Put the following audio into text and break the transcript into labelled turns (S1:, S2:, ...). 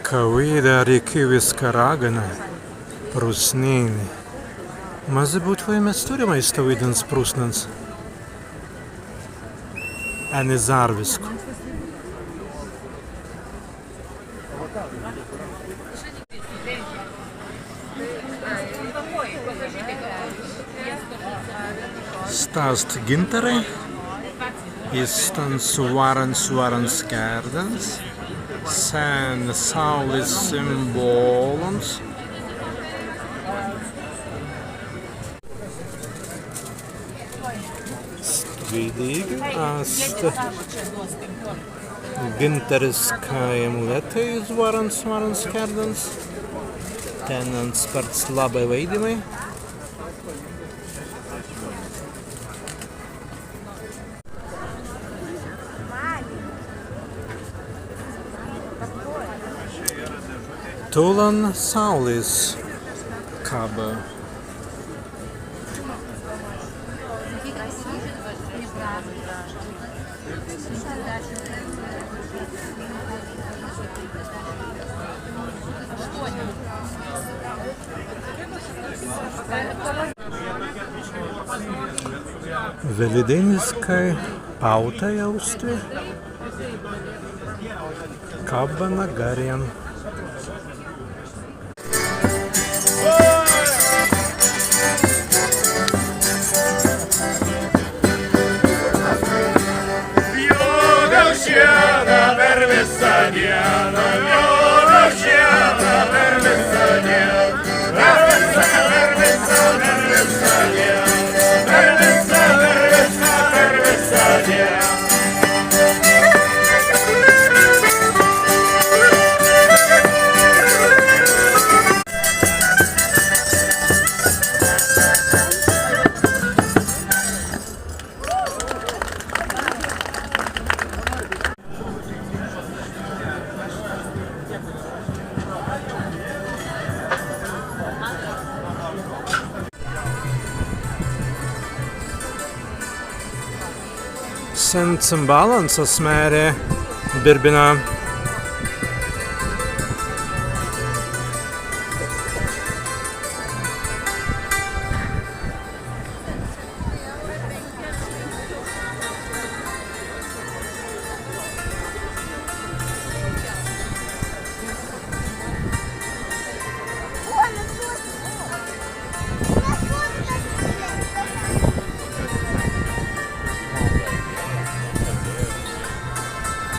S1: Kavīda arī kiviska ragana, prusnīni. Mazi būt vai mēs turim aizstāvīdens prusnens? А не зарвиску. Stāst gintarei, izstans varans kērdens, sen saules simbolons. Vidīgi ast gintariskajam letei uz varans kērdens. Tenants parts labai veidimai. Tulan saules kaba. Велидейской паутой аустви. Каба на гарен. Sen balansas mērē birbinā